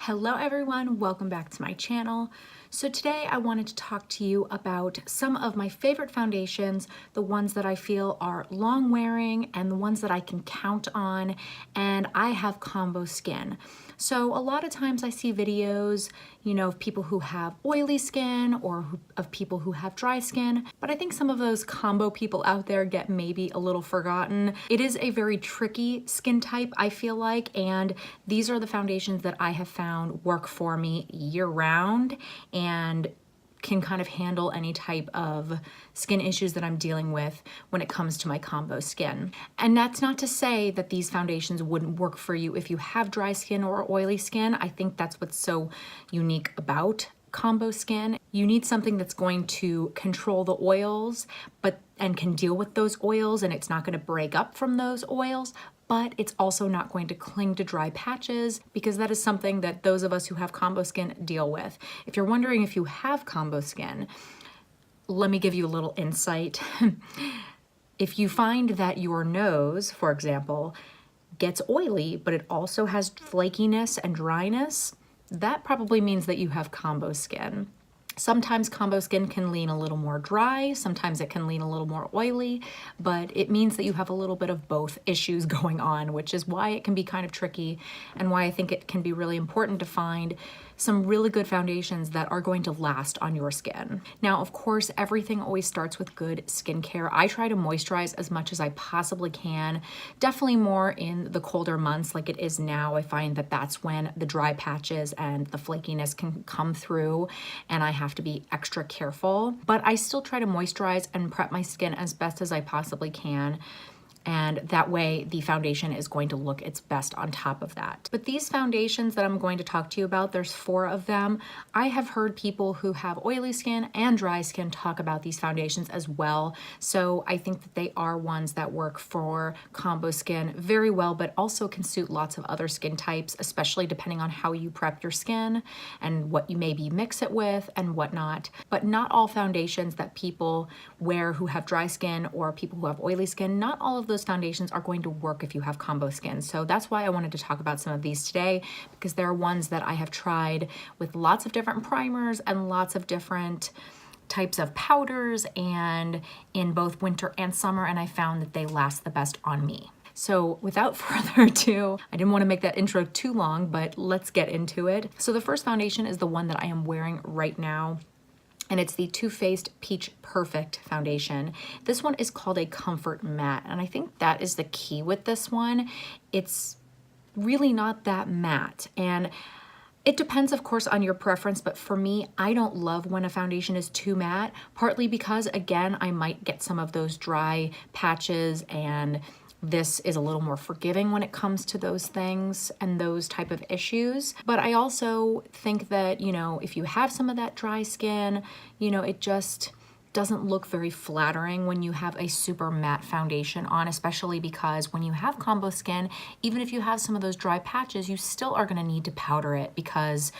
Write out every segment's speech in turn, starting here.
Hello everyone, welcome back to my channel. So today I wanted to talk to you about some of my favorite foundations, the ones that I feel are long wearing and the ones that I can count on, and I have combo skin. So a lot of times I see videos, of people who have oily skin or of people who have dry skin, but I think some of those combo people out there get maybe a little forgotten. It is a very tricky skin type, I feel like, and these are the foundations that I have found work for me year round and can kind of handle any type of skin issues that I'm dealing with when it comes to my combo skin. And that's not to say that these foundations wouldn't work for you if you have dry skin or oily skin. I think that's what's so unique about combo skin. You need something that's going to control the oils, and can deal with those oils, and it's not going to break up from those oils, but it's also not going to cling to dry patches, because that is something that those of us who have combo skin deal with. If you're wondering if you have combo skin, let me give you a little insight. If you find that your nose, for example, gets oily, but it also has flakiness and dryness, that probably means that you have combo skin. Sometimes combo skin can lean a little more dry, sometimes it can lean a little more oily, but it means that you have a little bit of both issues going on, which is why it can be kind of tricky and why I think it can be really important to find some really good foundations that are going to last on your skin. Now, of course, everything always starts with good skincare. I try to moisturize as much as I possibly can, definitely more in the colder months like it is now. I find that that's when the dry patches and the flakiness can come through, and I have to be extra careful, but I still try to moisturize and prep my skin as best as I possibly can. And that way the foundation is going to look its best on top of that. But these foundations that I'm going to talk to you about, there's 4 of them. I have heard people who have oily skin and dry skin talk about these foundations as well. So I think that they are ones that work for combo skin very well, but also can suit lots of other skin types, especially depending on how you prep your skin and what you maybe mix it with and whatnot. But not all foundations that people wear who have dry skin or people who have oily skin, not all of those foundations are going to work if you have combo skin. So that's why I wanted to talk about some of these today, because there are ones that I have tried with lots of different primers and lots of different types of powders and in both winter and summer, and I found that they last the best on me. So without further ado, I didn't want to make that intro too long, but let's get into it. So the first foundation is the one that I am wearing right now, and it's the Too Faced Peach Perfect foundation. This one is called a Comfort Matte, and I think that is the key with this one. It's really not that matte, and it depends, of course, on your preference, but for me, I don't love when a foundation is too matte, partly because, again, I might get some of those dry patches, and this is a little more forgiving when it comes to those things and those type of issues. But I also think that, if you have some of that dry skin, it just doesn't look very flattering when you have a super matte foundation on, especially because when you have combo skin, even if you have some of those dry patches, you still are gonna need to powder it because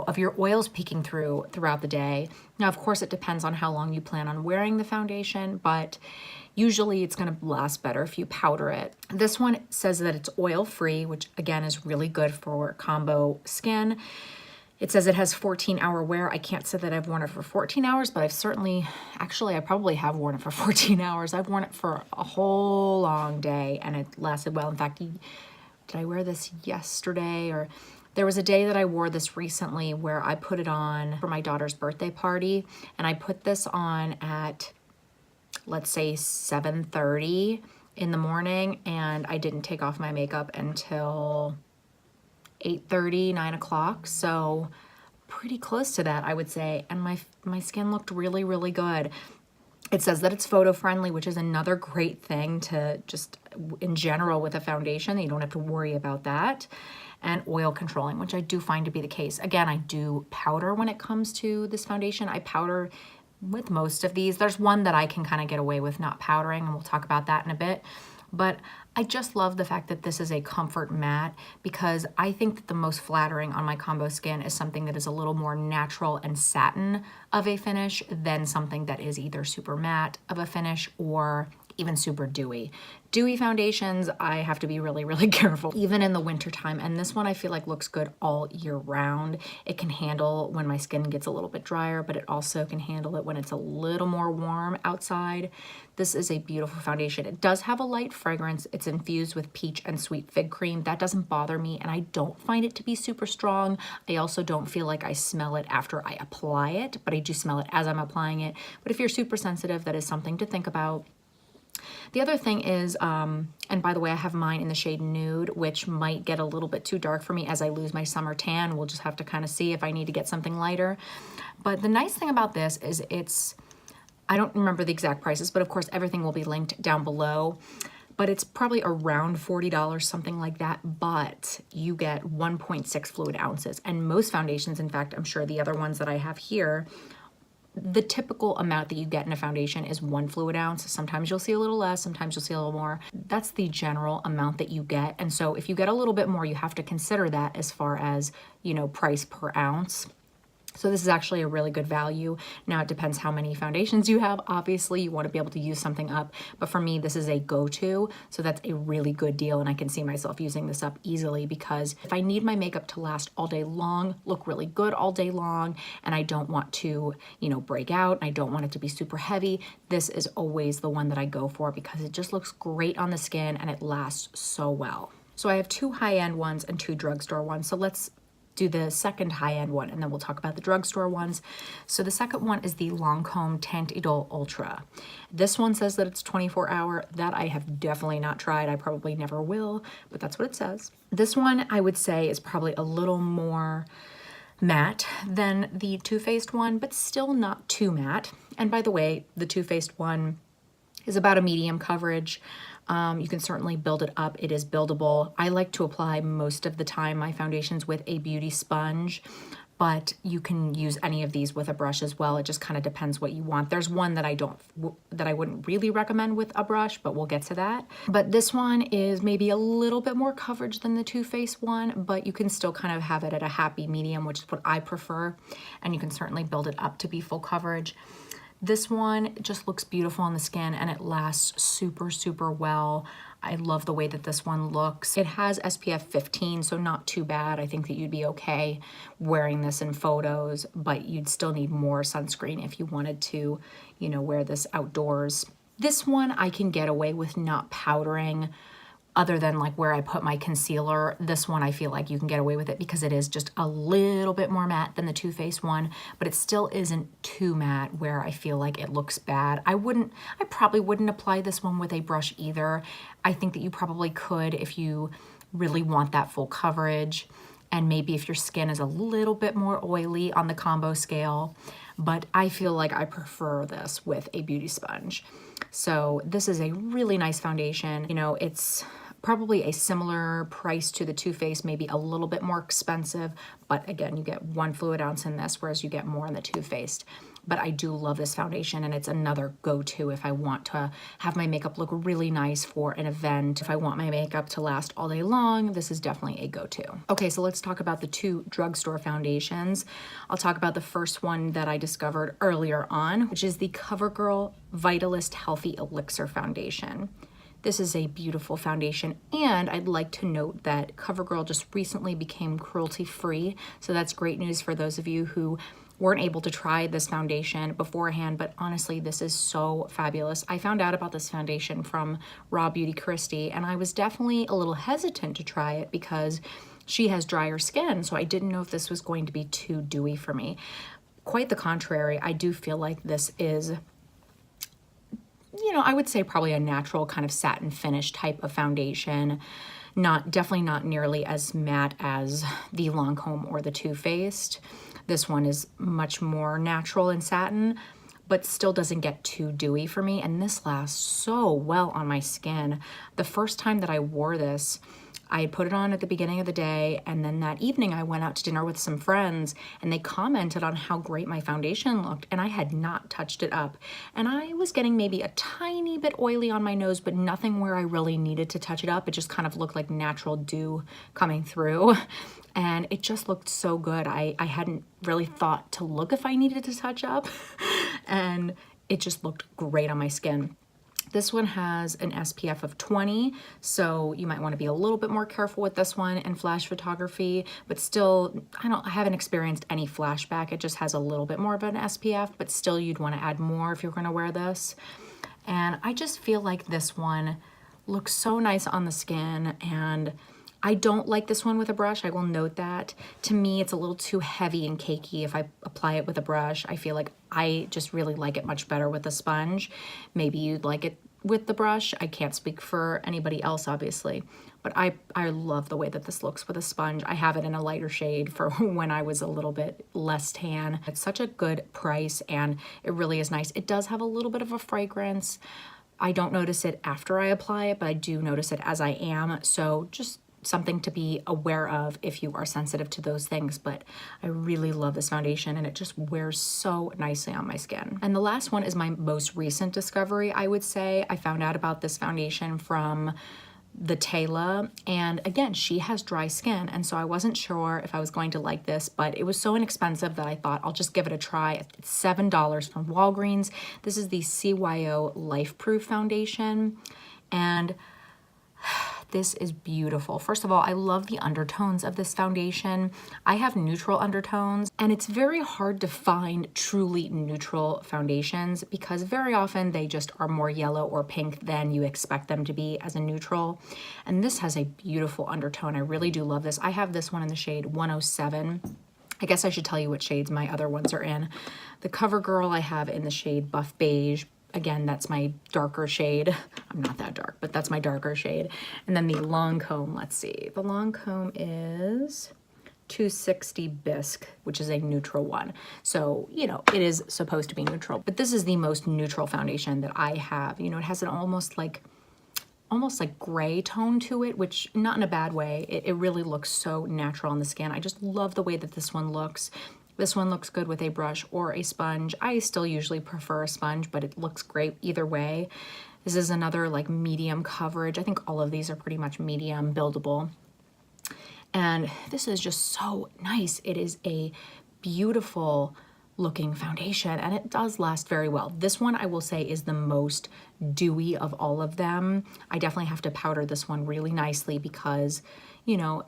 of your oils peeking throughout the day. Now, of course, it depends on how long you plan on wearing the foundation, but usually it's gonna last better if you powder it. This one says that it's oil-free, which again is really good for combo skin. It says it has 14-hour wear. I can't say that I've worn it for 14 hours, but I probably have worn it for 14 hours. I've worn it for a whole long day and it lasted well. In fact, did I wear this yesterday? Or there was a day that I wore this recently where I put it on for my daughter's birthday party, and I put this on at, let's say, 7:30 in the morning, and I didn't take off my makeup until 8:30, 9 o'clock. So pretty close to that, I would say. And my skin looked really, really good. It says that it's photo friendly, which is another great thing to just in general with a foundation. You don't have to worry about that. And oil controlling, which I do find to be the case. Again, I do powder when it comes to this foundation. I powder with most of these. There's one that I can kind of get away with not powdering, and we'll talk about that in a bit. But I just love the fact that this is a comfort matte, because I think that the most flattering on my combo skin is something that is a little more natural and satin of a finish than something that is either super matte of a finish or even super dewy. Dewy foundations, I have to be really, really careful, even in the winter time. And this one I feel like looks good all year round. It can handle when my skin gets a little bit drier, but it also can handle it when it's a little more warm outside. This is a beautiful foundation. It does have a light fragrance. It's infused with peach and sweet fig cream. That doesn't bother me, and I don't find it to be super strong. I also don't feel like I smell it after I apply it, but I do smell it as I'm applying it. But if you're super sensitive, that is something to think about. The other thing is, and by the way, I have mine in the shade Nude, which might get a little bit too dark for me as I lose my summer tan. We'll just have to kind of see if I need to get something lighter. But the nice thing about this is I don't remember the exact prices, but of course everything will be linked down below. But it's probably around $40, something like that. But you get 1.6 fluid ounces. And most foundations, in fact, I'm sure the other ones that I have here, the typical amount that you get in a foundation is 1 fluid ounce. Sometimes you'll see a little less, sometimes you'll see a little more. That's the general amount that you get. And so if you get a little bit more, you have to consider that as far as, you know, price per ounce. So this is actually a really good value. Now it depends how many foundations you have. Obviously you want to be able to use something up, but for me this is a go-to. So that's a really good deal, and I can see myself using this up easily because if I need my makeup to last all day long, look really good all day long, and I don't want to, you know, break out, and I don't want it to be super heavy, this is always the one that I go for because it just looks great on the skin and it lasts so well. So I have 2 high-end ones and 2 drugstore ones. So let's do the second high-end one, and then we'll talk about the drugstore ones. So the second one is the Lancome Teint Idole Ultra. This one says that it's 24-hour. That I have definitely not tried. I probably never will, but that's what it says. This one I would say is probably a little more matte than the Too Faced one, but still not too matte. And by the way, the Too Faced one is about a medium coverage. You can certainly build it up. It is buildable. I like to apply most of the time my foundations with a beauty sponge, but you can use any of these with a brush as well. It just kind of depends what you want. There's one that I wouldn't really recommend with a brush, but we'll get to that. But this one is maybe a little bit more coverage than the Too Faced one, but you can still kind of have it at a happy medium, which is what I prefer. And you can certainly build it up to be full coverage. This one just looks beautiful on the skin and it lasts super, super well. I love the way that this one looks. It has SPF 15, so not too bad. I think that you'd be okay wearing this in photos, but you'd still need more sunscreen if you wanted to, you know, wear this outdoors. This one I can get away with not powdering, other than like where I put my concealer. This one I feel like you can get away with it because it is just a little bit more matte than the Too Faced one, but it still isn't too matte where I feel like it looks bad. I probably wouldn't apply this one with a brush either. I think that you probably could if you really want that full coverage, and maybe if your skin is a little bit more oily on the combo scale, but I feel like I prefer this with a beauty sponge. So this is a really nice foundation. You know, it's probably a similar price to the Too Faced, maybe a little bit more expensive, but again, you get 1 fluid ounce in this, whereas you get more in the Too Faced. But I do love this foundation, and it's another go-to if I want to have my makeup look really nice for an event. If I want my makeup to last all day long, this is definitely a go-to. Okay, so let's talk about the 2 drugstore foundations. I'll talk about the first one that I discovered earlier on, which is the CoverGirl Vitalist Healthy Elixir Foundation. This is a beautiful foundation, and I'd like to note that CoverGirl just recently became cruelty-free, so that's great news for those of you who weren't able to try this foundation beforehand, but honestly, this is so fabulous. I found out about this foundation from Raw Beauty Christie, and I was definitely a little hesitant to try it because she has drier skin, so I didn't know if this was going to be too dewy for me. Quite the contrary, I do feel like this is, you know, I would say probably a natural kind of satin finish type of foundation. Definitely not nearly as matte as the Lancome or the Too Faced. This one is much more natural and satin, but still doesn't get too dewy for me. And this lasts so well on my skin. The first time that I wore this, I put it on at the beginning of the day, and then that evening I went out to dinner with some friends and they commented on how great my foundation looked, and I had not touched it up. And I was getting maybe a tiny bit oily on my nose, but nothing where I really needed to touch it up. It just kind of looked like natural dew coming through. And it just looked so good. I hadn't really thought to look if I needed to touch up, and it just looked great on my skin. This one has an SPF of 20, so you might want to be a little bit more careful with this one in flash photography, but still, I haven't experienced any flashback. It just has a little bit more of an SPF, but still you'd want to add more if you're going to wear this. And I just feel like this one looks so nice on the skin, and I don't like this one with a brush. I will note that. To me, it's a little too heavy and cakey if I apply it with a brush. I feel like I just really like it much better with a sponge. Maybe you'd like it with the brush. I can't speak for anybody else, obviously, but I love the way that this looks with a sponge. I have it in a lighter shade for when I was a little bit less tan. It's such a good price, and it really is nice. It does have a little bit of a fragrance. I don't notice it after I apply it, but I do notice it as I am. So just something to be aware of if you are sensitive to those things. But I really love this foundation, and it just wears so nicely on my skin. And the last one is my most recent discovery, I would say. I found out about this foundation from Vitalist, and again, she has dry skin, and so I wasn't sure if I was going to like this, but it was so inexpensive that I thought I'll just give it a try. It's $7 from Walgreens. This is the CYO Lifeproof foundation, and this is beautiful. First of all, I love the undertones of this foundation. I have neutral undertones, and it's very hard to find truly neutral foundations because very often they just are more yellow or pink than you expect them to be as a neutral. And this has a beautiful undertone. I really do love this. I have this one in the shade 107. I guess I should tell you what shades my other ones are in. The CoverGirl I have in the shade Buff Beige. Again, that's my darker shade. I'm not that dark, but that's my darker shade. And then the Lancome, let's see. The Lancome is 260 Bisque, which is a neutral one. So, you know, it is supposed to be neutral, but this is the most neutral foundation that I have. You know, it has an almost like gray tone to it, which not in a bad way. It really looks so natural on the skin. I just love the way that this one looks. This one looks good with a brush or a sponge. I still usually prefer a sponge, but it looks great either way. This is another like medium coverage. I think all of these are pretty much medium buildable. And this is just so nice. It is a beautiful looking foundation, and it does last very well. This one I will say is the most dewy of all of them. I definitely have to powder this one really nicely because, you know,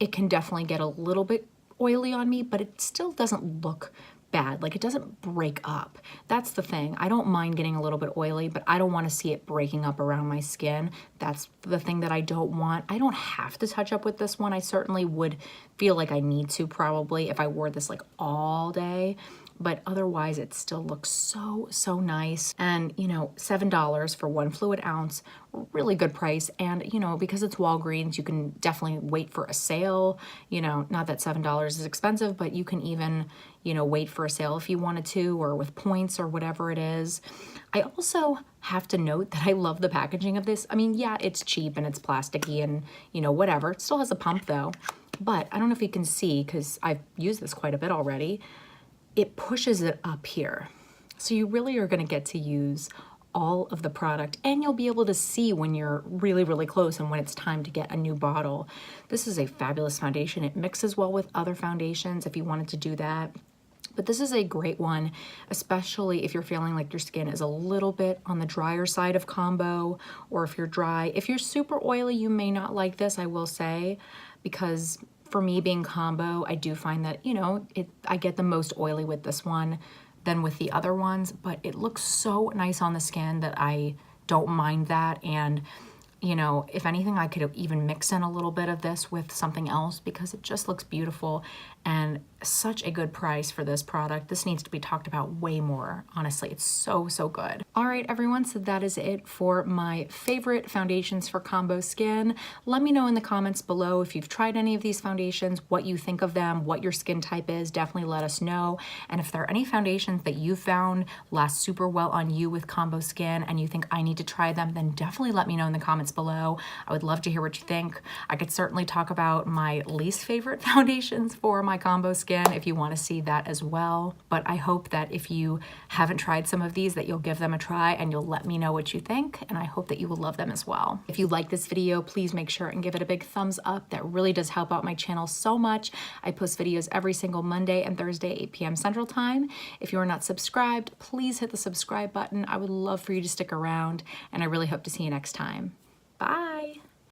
it can definitely get a little bit oily on me, but it still doesn't look bad. Like, it doesn't break up. That's the thing. I don't mind getting a little bit oily, but I don't want to see it breaking up around my skin. That's the thing that I don't want. I don't have to touch up with this one. I certainly would feel like I need to probably if I wore this like all day, but otherwise it still looks so nice. And you know, $7 for 1 fluid ounce, really good price. And you know, because it's Walgreens, you can definitely wait for a sale. You know, not that $7 is expensive, but you can even, you know, wait for a sale if you wanted to, or with points or whatever it is. I also have to note that I love the packaging of this. I mean, yeah, it's cheap and it's plasticky and, you know, whatever. It still has a pump though, but I don't know if you can see because I've used this quite a bit already. It pushes it up here. So you really are going to get to use all of the product, and you'll be able to see when you're really close and when it's time to get a new bottle. This is a fabulous foundation. It mixes well with other foundations if you wanted to do that. But this is a great one, especially if you're feeling like your skin is a little bit on the drier side of combo, or if you're dry. If you're super oily, you may not like this, I will say, because for me being combo, I do find that, you know, I get the most oily with this one than with the other ones, but it looks so nice on the skin that I don't mind that. And you know, if anything, I could even mix in a little bit of this with something else because it just looks beautiful, and such a good price for this product. This needs to be talked about way more. Honestly, it's so good. All right, everyone, so that is it for my favorite foundations for combo skin. Let me know in the comments below if you've tried any of these foundations, what you think of them, what your skin type is. Definitely let us know. And if there are any foundations that you found last super well on you with combo skin and you think I need to try them, then definitely let me know in the comments comments below. I would love to hear what you think. I could certainly talk about my least favorite foundations for my combo skin if you want to see that as well. But I hope that if you haven't tried some of these, that you'll give them a try and you'll let me know what you think, and I hope that you will love them as well. If you like this video, please make sure and give it a big thumbs up. That really does help out my channel so much. I post videos every single Monday and Thursday, 8 p.m. Central Time. If you are not subscribed, please hit the subscribe button. I would love for you to stick around, and I really hope to see you next time. Bye.